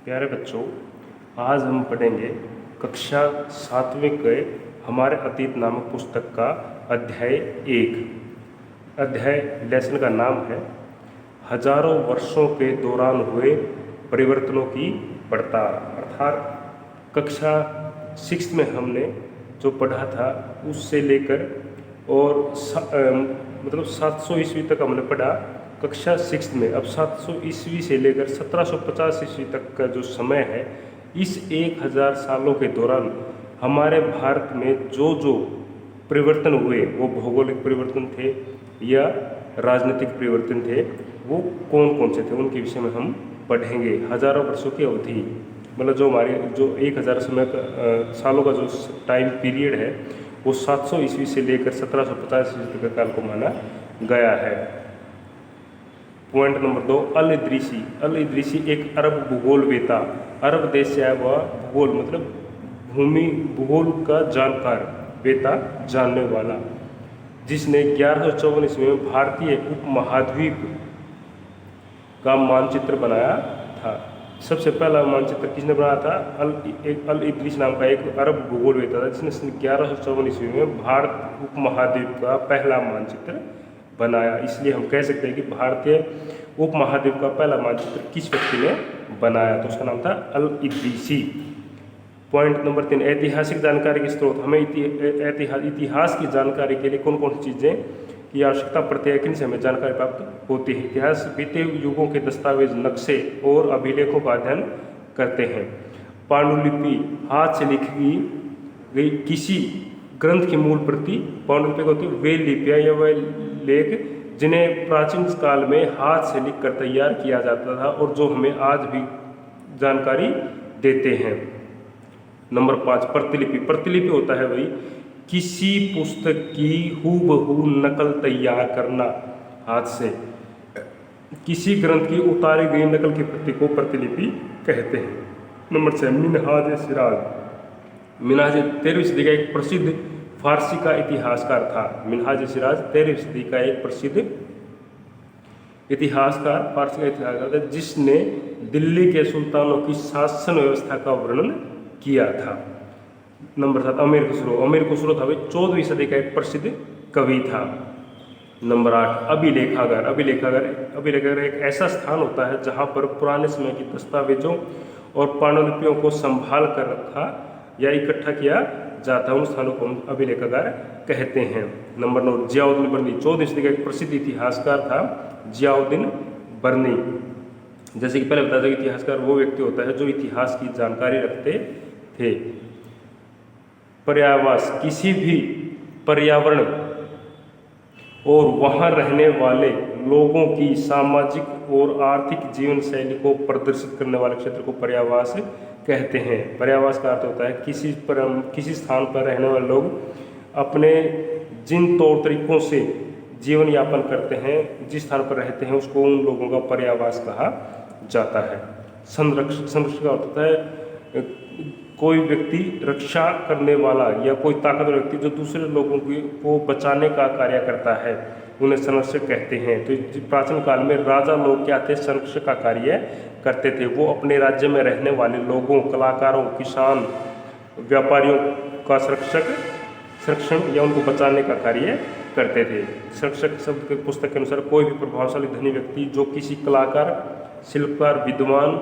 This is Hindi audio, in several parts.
प्यारे बच्चों, आज हम पढ़ेंगे कक्षा 7वीं के हमारे अतीत नामक पुस्तक का अध्याय 1। लेसन का नाम है हजारों वर्षों के दौरान हुए परिवर्तनों की पड़ताल। अर्थात कक्षा 6 में हमने जो पढ़ा था उससे लेकर और मतलब 700 ईस्वी तक हमने पढ़ा कक्षा 6 में। अब 700 ईस्वी से लेकर 1750 ईस्वी तक का जो समय है, इस 1000 सालों के दौरान हमारे भारत में जो जो परिवर्तन हुए, वो भौगोलिक परिवर्तन थे या राजनीतिक परिवर्तन थे, वो कौन कौन से थे, उनके विषय में हम पढ़ेंगे। हजारों वर्षों की अवधि, मतलब जो हमारे जो 1000 सालों का जो टाइम पीरियड है, वो 700 ईस्वी से लेकर 1750 ईस्वी तक का काल को माना गया है। पॉइंट नंबर 2, अल इदरीसी एक अरब भूगोलवेता, अरब देश से आया हुआ भूगोल मतलब भूगोल का जानकार, वेता जानने वाला, जिसने 1154 ईस्वी में भारतीय उपमहाद्वीप का मानचित्र बनाया था। सबसे पहला मानचित्र किसने बनाया था? अल इदरीस नाम का एक अरब भूगोलवेता था, जिसने 1154 ईस्वी में भारत उपमहाद्वीप का पहला मानचित्र बनाया। इसलिए हम कह सकते हैं कि भारतीय उपमहाद्वीप का पहला मानचित्र किस व्यक्ति ने बनाया, तो उसका नाम था अल इदरीसी। पॉइंट नंबर 3, ऐतिहासिक जानकारी के स्रोत। हमें इतिहास की जानकारी के लिए कौन कौन सी चीज़ें की आवश्यकता पड़ती है, किनसे हमें जानकारी प्राप्त होती है? इतिहास बीते युगों के दस्तावेज, नक्शे और अभिलेखों का अध्ययन करते हैं। पांडुलिपि, हाथ से लिखी गई किसी ग्रंथ की मूल प्रति। पांडुलिपि होती है वे लिपियाँ या वे लेख जिन्हें प्राचीन काल में हाथ से लिखकर तैयार किया जाता था और जो हमें आज भी जानकारी देते हैं। नंबर 5, प्रतिलिपि। प्रतिलिपि होता है वही किसी पुस्तक की हूबहू नकल तैयार करना हाथ से। किसी ग्रंथ की उतारी गई नकल की प्रति को प्रतिलिपि कहते हैं। नंबर 6, मिनहाज सिराज। मिनहाज 13वीं सदी का एक प्रसिद्ध फारसी का इतिहासकार था। मिनहाज सिराज 13वीं सदी का एक प्रसिद्ध इतिहासकार, फारसी का इतिहासकार था, जिसने दिल्ली के सुल्तानों की शासन व्यवस्था का वर्णन किया था। नंबर 7, अमीर खुसरो। अमीर खुसरो था 14वीं सदी का एक प्रसिद्ध कवि था। नंबर 8, अभिलेखागार। अभिलेखागार एक ऐसा स्थान होता है जहां पर पुराने समय की दस्तावेजों और पांडुलिपियों को संभाल कर रखा या इकट्ठा किया जाता है, उन स्थानों को हम अभिलेखागार कहते हैं। नंबर 9, जियाउद्दीन बर्नी। 14वीं सदी का एक प्रसिद्ध इतिहासकार था जियाउद्दीन बर्नी। जैसे कि पहले बताया था, इतिहासकार वो व्यक्ति होता है जो इतिहास की जानकारी रखते थे। पर्यावास, किसी भी पर्यावरण और वहां रहने वाले लोगों की सामाजिक और आर्थिक जीवन शैली को प्रदर्शित करने वाले क्षेत्र को पर्यावास कहते हैं। पर्यावास का अर्थ होता है किसी स्थान पर रहने वाले लोग अपने जिन तौर तरीकों से जीवन यापन करते हैं, जिस स्थान पर रहते हैं, उसको उन लोगों का पर्यावास कहा जाता है। संरक्षण का अर्थ होता है कोई व्यक्ति रक्षा करने वाला या कोई ताकतवर व्यक्ति जो दूसरे लोगों को बचाने का कार्य करता है, उन्हें संरक्षक कहते हैं। तो प्राचीन काल में राजा लोग क्या थे? संरक्षक का कार्य करते थे। वो अपने राज्य में रहने वाले लोगों, कलाकारों, किसान, व्यापारियों का संरक्षण या उनको बचाने का कार्य करते थे। संरक्षक शब्द के पुस्तक के अनुसार कोई भी प्रभावशाली धनी व्यक्ति जो किसी कलाकार, शिल्पकार, विद्वान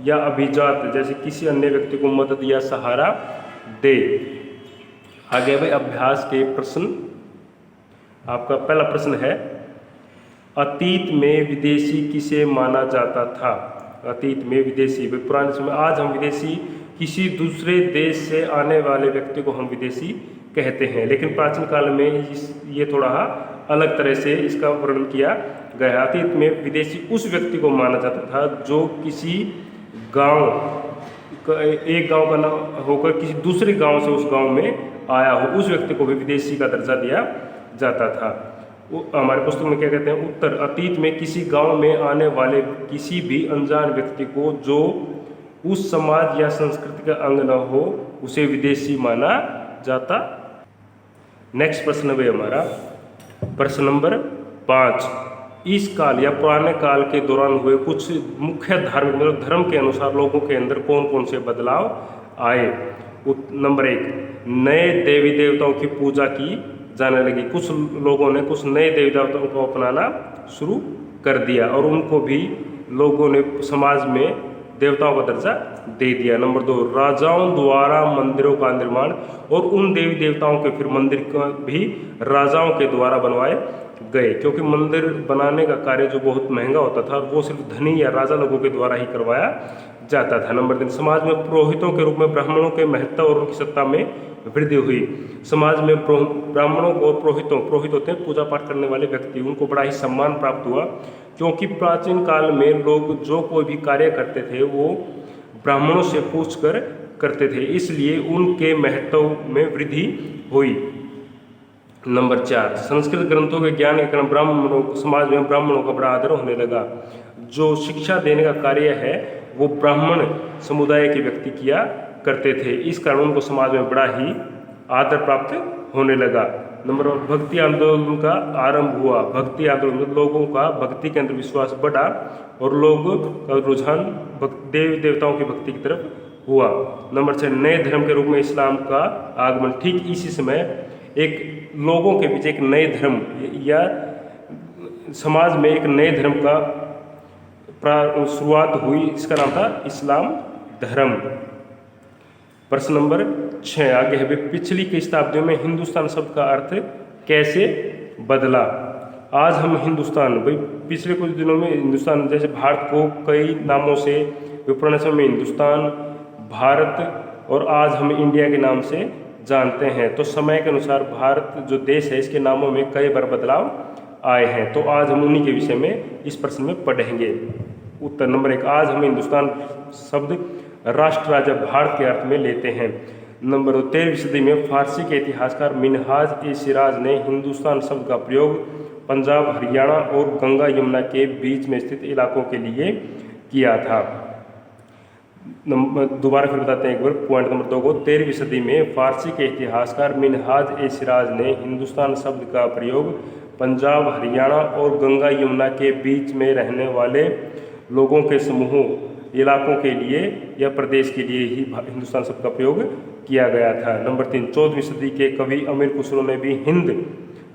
या अभिजात जैसे किसी अन्य व्यक्ति को मदद या सहारा दे। आगे भाई अभ्यास के प्रश्न। आपका पहला प्रश्न है, अतीत में विदेशी किसे माना जाता था? अतीत में विदेशी, पुराने समय, आज हम विदेशी किसी दूसरे देश से आने वाले व्यक्ति को हम विदेशी कहते हैं, लेकिन प्राचीन काल में ये थोड़ा अलग तरह से इसका वर्णन किया गया। अतीत में विदेशी उस व्यक्ति को माना जाता था जो किसी गांव, एक गांव का नाम होकर किसी दूसरे गांव से उस गांव में आया हो, उस व्यक्ति को भी विदेशी का दर्जा दिया जाता था। वो हमारे पुस्तक में क्या कहते हैं? उत्तर, अतीत में किसी गांव में आने वाले किसी भी अनजान व्यक्ति को जो उस समाज या संस्कृति का अंग न हो, उसे विदेशी माना जाता। नेक्स्ट प्रश्न है हमारा प्रश्न नंबर 5, इस काल या पुराने काल के दौरान हुए कुछ मुख्य धार्मिक मतलब धर्म के अनुसार लोगों के अंदर कौन कौन से बदलाव आए। नंबर 1, नए देवी देवताओं की पूजा की जाने लगी। कुछ लोगों ने कुछ नए देवी देवताओं को अपनाना शुरू कर दिया और उनको भी लोगों ने समाज में देवताओं का दर्जा दे दिया। नंबर 2, राजाओं द्वारा मंदिरों का निर्माण और उन देवी देवताओं के फिर मंदिर भी राजाओं के द्वारा बनवाए गए, क्योंकि मंदिर बनाने का कार्य जो बहुत महंगा होता था वो सिर्फ धनी या राजा लोगों के द्वारा ही करवाया जाता था। नंबर 3, समाज में पुरोहितों के रूप में ब्राह्मणों के महत्व और उनकी सत्ता में वृद्धि हुई। समाज में ब्राह्मणों और पुरोहित होते हैं पूजा पाठ करने वाले व्यक्ति, उनको बड़ा ही सम्मान प्राप्त हुआ, क्योंकि प्राचीन काल में लोग जो कोई भी कार्य करते थे वो ब्राह्मणों से पूछकर करते थे, इसलिए उनके महत्व में वृद्धि हुई। नंबर 4, संस्कृत ग्रंथों के ज्ञान के कारण ब्राह्मणों समाज में ब्राह्मणों का बड़ा आदर होने लगा। जो शिक्षा देने का कार्य है वो ब्राह्मण समुदाय के व्यक्ति किया करते थे, इस कारण उनको समाज में बड़ा ही आदर प्राप्त होने लगा। नंबर 1, भक्ति आंदोलन का आरंभ हुआ। भक्ति आंदोलन में लोगों का भक्ति के अंदर विश्वास बढ़ा और लोगों का रुझान देवी देवताओं की भक्ति की तरफ हुआ। नंबर 6, नए धर्म के रूप में इस्लाम का आगमन। ठीक इसी समय एक लोगों के बीच एक नए धर्म या समाज में एक नए धर्म का शुरुआत हुई, इसका नाम था इस्लाम धर्म। प्रश्न नंबर 6 आगे है, पिछली कई शताब्दियों में हिंदुस्तान शब्द का अर्थ कैसे बदला। आज हम हिंदुस्तान, भाई पिछले कुछ दिनों में हिंदुस्तान, जैसे भारत को कई नामों से पुराने समय में हिंदुस्तान, भारत और आज हम इंडिया के नाम से जानते हैं। तो समय के अनुसार भारत जो देश है इसके नामों में कई बार बदलाव आए हैं, तो आज हम उन्हीं के विषय में इस प्रश्न में पढ़ेंगे। उत्तर नंबर 1, आज हम हिंदुस्तान शब्द राष्ट्र राज्य भारत के अर्थ में लेते हैं। नंबर 2, 13वीं सदी में फारसी के इतिहासकार मिनहाज-ए-सिराज ने हिंदुस्तान शब्द का प्रयोग पंजाब, हरियाणा और गंगा यमुना के बीच में स्थित इलाकों के लिए किया था। दोबारा फिर बताते हैं एक बार पॉइंट नंबर 2 को। 13वीं सदी में फारसी के इतिहासकार मिनहाज-ए-सिराज ने हिंदुस्तान शब्द का प्रयोग पंजाब, हरियाणा और गंगा यमुना के बीच में रहने वाले लोगों के समूहों, इलाकों के लिए या प्रदेश के लिए ही हिंदुस्तान शब्द का प्रयोग किया गया था। नंबर 3, 14वीं सदी के कवि अमीर खुसरो ने भी हिंद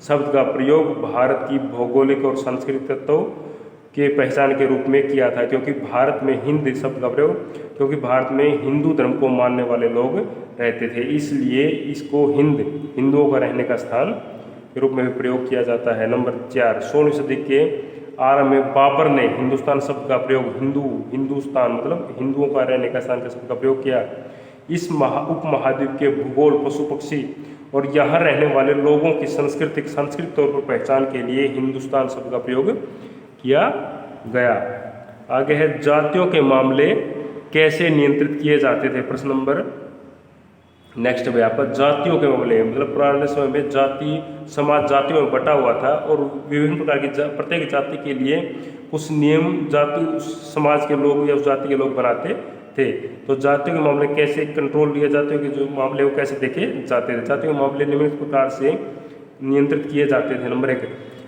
शब्द का प्रयोग भारत की भौगोलिक और सांस्कृतिक तत्वों के पहचान के रूप में किया था, क्योंकि भारत में हिंद शब्द का प्रयोग, क्योंकि भारत में हिंदू धर्म को मानने वाले लोग रहते थे, इसलिए इसको हिंदुओं का रहने का स्थान के रूप में भी प्रयोग किया जाता है। नंबर 4, 16वीं सदी के आरंभ में बाबर ने हिंदुस्तान शब्द का प्रयोग हिंदुस्तान मतलब हिंदुओं का रहने का स्थान के शब्द का प्रयोग किया। इस उपमहाद्वीप के भूगोल, पशु पक्षी और यहाँ रहने वाले लोगों की सांस्कृतिक तौर पर पहचान के लिए हिंदुस्तान शब्द का प्रयोग किया गया। आगे है, जातियों के मामले कैसे नियंत्रित किए जाते थे। प्रश्न नंबर नेक्स्ट है आपका, जातियों के मामले मतलब पुराने समय में समाज जातियों में बटा हुआ था और विभिन्न प्रकार की प्रत्येक जाति के लिए कुछ नियम उस समाज के लोग या उस जाति के लोग बनाते थे। तो जातियों के मामले कैसे कंट्रोल लिया, जातियों के जो मामले वो कैसे देखे जाते थे। जातियों के मामले निम्नलिखित प्रकार से नियंत्रित किए जाते थे। नंबर 1,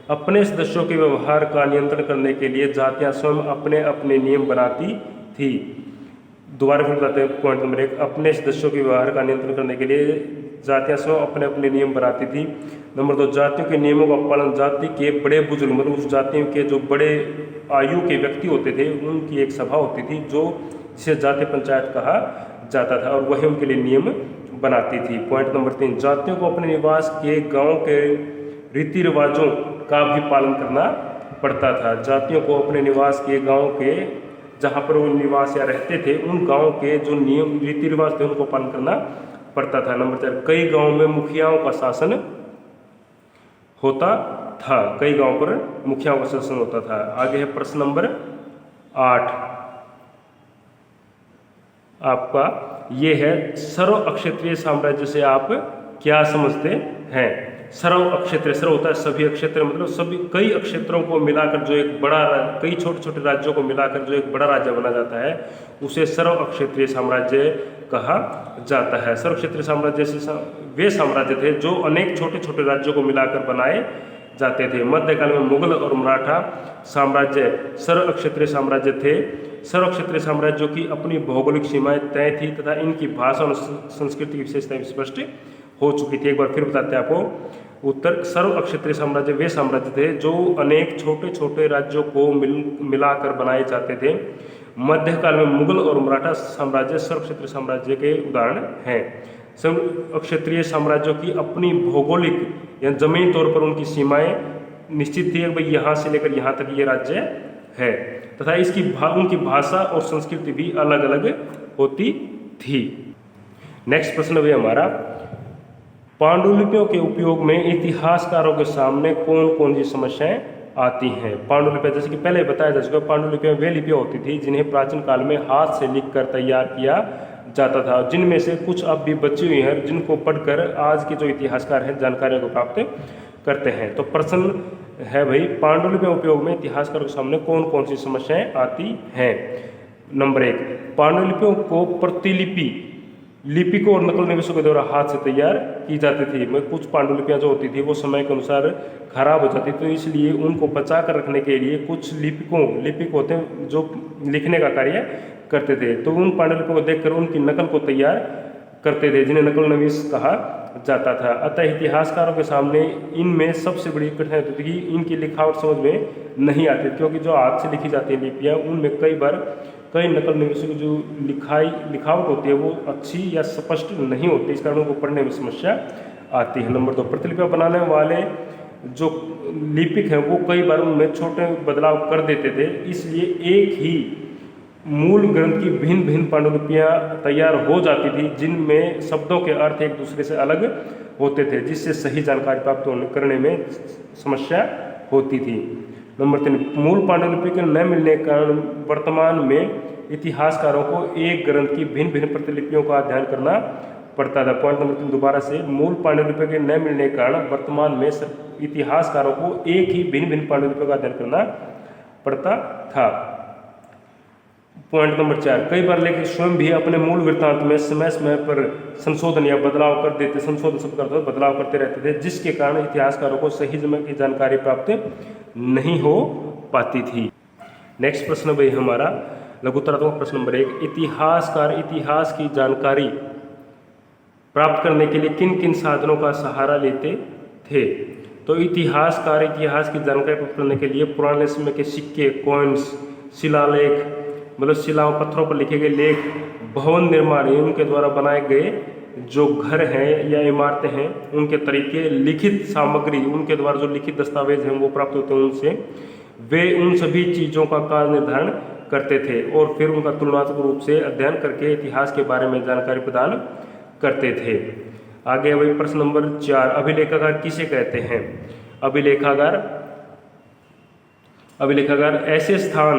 अपने सदस्यों के व्यवहार का नियंत्रण करने के लिए जातियां स्वयं अपने अपने नियम बनाती थी। दोबारा फिर बताते हैं पॉइंट नंबर 1, अपने सदस्यों के व्यवहार का नियंत्रण करने के लिए जातियां स्वयं अपने अपने नियम बनाती थी। नंबर 2, जातियों के नियमों का पालन जाति के बड़े बुजुर्ग मतलब उस जातियों के जो बड़े आयु के व्यक्ति होते थे उनकी एक सभा होती थी जिसे जाति पंचायत कहा जाता था और वही उनके लिए नियम बनाती थी। पॉइंट नंबर 3, जातियों को अपने निवास के गाँव के रीति रिवाजों का भी पालन करना पड़ता था। जातियों को अपने निवास के गाँव के जहाँ पर वो निवास या रहते थे उन गाँव के जो नियम रीति रिवाज थे उनको पालन करना पड़ता था। नंबर 4, कई गाँव में मुखियाओं का शासन होता था। कई गाँव पर मुखियाओं का शासन होता था। आगे है प्रश्न नंबर 8 आपका, ये है सर्व अक्षेत्रीय साम्राज्य से आप क्या समझते हैं। सर्व अक्षेत्र, सर्व होता है सभी अक्षेत्र मतलब सभी कई अक्षेत्रों को मिलाकर जो एक बड़ा, कई छोटे छोटे राज्यों को मिलाकर जो एक बड़ा राज्य बना जाता है उसे सर्व अक्षेत्रीय साम्राज्य कहा जाता है। सर्व क्षेत्रीय साम्राज्य से वे साम्राज्य थे जो अनेक छोटे छोटे राज्यों को मिलाकर बनाए जाते थे। मध्यकाल में मुगल और मराठा साम्राज्य सर्व क्षत्रिय साम्राज्य थे। सर्व क्षत्रिय साम्राज्यों की अपनी भौगोलिक सीमाएं तय थी तथा इनकी भाषा और संस्कृति की विशेषताएं स्पष्ट हो चुकी थी। एक बार फिर बताते हैं आपको उत्तर। सर्व क्षत्रिय साम्राज्य वे साम्राज्य थे जो अनेक छोटे छोटे राज्यों को मिलाकर बनाए जाते थे। मध्यकाल में मुगल और मराठा साम्राज्य सर्व क्षत्रिय साम्राज्य के उदाहरण हैं। सर्व क्षत्रिय साम्राज्यों की अपनी भौगोलिक या जमीनी तौर पर उनकी सीमाएं निश्चित थी, भाई यहाँ से लेकर यहाँ तक ये राज्य है, तथा इसकी उनकी भाषा और संस्कृति भी अलग अलग होती थी। नेक्स्ट प्रश्न भी हमारा, पांडुलिपियों के उपयोग में इतिहासकारों के सामने कौन कौन सी समस्याएं आती हैं। पांडुलिपियां, जैसे कि पहले बताया जा चुका, पांडुलिपियां वे लिपियां होती थी जिन्हें प्राचीन काल में हाथ से लिखकर तैयार किया जाता था, जिनमें से कुछ अब भी बची हुई हैं जिनको पढ़कर आज के जो इतिहासकार हैं जानकारियों को प्राप्त करते हैं। तो प्रश्न है भाई, पांडुलिपियों उपयोग में इतिहासकारों के सामने कौन कौन सी समस्याएं आती हैं। नंबर 1, पांडुलिपियों को प्रतिलिपि लिपिकों और नकल निवेशों के द्वारा हाथ से तैयार की जाती थी। मैं कुछ पांडुलिपियां जो होती थी वो समय के अनुसार खराब हो जाती, तो इसलिए उनको बचा कर रखने के लिए कुछ लिपिक होते हैं जो लिखने का कार्य करते थे, तो उन पांडुलिपियों को देखकर उनकी नकल को तैयार करते थे, जिन्हें नकल निवेश कहा जाता था। अतः इतिहासकारों के सामने इनमें सबसे बड़ी कठिनाई होती थी कि इनकी लिखावट समझ में नहीं आती, क्योंकि जो हाथ से लिखी जाती है लिपियाँ उनमें कई नकल निवेशों की जो लिखावट होती है वो अच्छी या स्पष्ट नहीं होती, इस कारण उनको पढ़ने में समस्या आती है। नंबर 2, प्रतिलिपियां बनाने वाले जो लिपिक हैं वो कई बार उनमें छोटे बदलाव कर देते थे, इसलिए एक ही मूल ग्रंथ की भिन्न भिन्न पांडुलिपियां तैयार हो जाती थी जिनमें शब्दों के अर्थ एक दूसरे से अलग होते थे, जिससे सही जानकारी प्राप्त करने में समस्या होती थी। नंबर 3, मूल पांडुलिपि के न मिलने के कारण वर्तमान में इतिहासकारों को एक ग्रंथ की भिन्न भिन्न प्रतिलिपियों का अध्ययन करना पड़ता था। पॉइंट नंबर 3 दोबारा से, मूल पांडुलिपि के न मिलने के कारण वर्तमान में इतिहासकारों को एक ही भिन्न भिन्न पांडुलिपियों का अध्ययन करना पड़ता था। पॉइंट नंबर 4, कई बार लेखक स्वयं भी अपने मूल वृत्तांत में समय समय पर संशोधन या बदलाव कर देते, संशोधन शब्द करते बदलाव करते रहते थे, जिसके कारण इतिहासकारों को सही समय की जानकारी प्राप्त नहीं हो पाती थी। नेक्स्ट प्रश्न भाई हमारा लघुत्तरात्मक प्रश्न नंबर 1, इतिहासकार इतिहास की जानकारी प्राप्त करने के लिए किन किन साधनों का सहारा लेते थे। तो इतिहासकार इतिहास की जानकारी प्राप्त करने के लिए पुराने समय के सिक्के, कॉइन्स, शिलालेख मतलब शिलाओं पत्थरों पर लिखे गए लेख, भवन निर्माण उनके द्वारा बनाए गए जो घर हैं या इमारतें हैं उनके तरीके, लिखित सामग्री उनके द्वारा जो लिखित दस्तावेज हैं वो प्राप्त होते हैं उनसे, वे उन सभी चीज़ों का कार्य निर्धारण करते थे और फिर उनका तुलनात्मक रूप से अध्ययन करके इतिहास के बारे में जानकारी प्रदान करते थे। आगे वही प्रश्न नंबर 4, अभिलेखागार किसे कहते हैं। अभिलेखागार ऐसे स्थान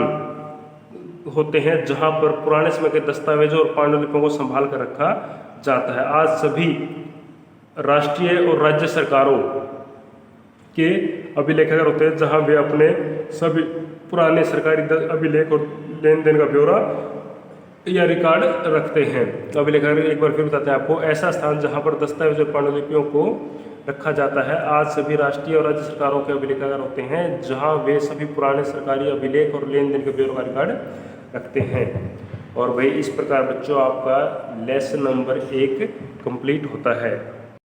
होते हैं जहां पर पुराने समय के दस्तावेजों और पांडुलिपियों को संभाल कर रखा जाता है। आज सभी राष्ट्रीय और राज्य सरकारों के अभिलेखागार होते हैं जहां वे अपने सभी पुराने सरकारी अभिलेख और लेन देन का ब्यौरा या रिकॉर्ड रखते हैं। अभिलेखागार एक बार फिर बताते हैं आपको, ऐसा स्थान जहां पर दस्तावेज और पांडुलिपियों को रखा जाता है। आज सभी राष्ट्रीय और राज्य सरकारों के अभिलेखागार होते हैं जहां वे सभी पुराने सरकारी अभिलेख और लेन देन के ब्यौरा का रिकॉर्ड रखते हैं। और भाई इस प्रकार बच्चों आपका लेसन नंबर 1 कंप्लीट होता है।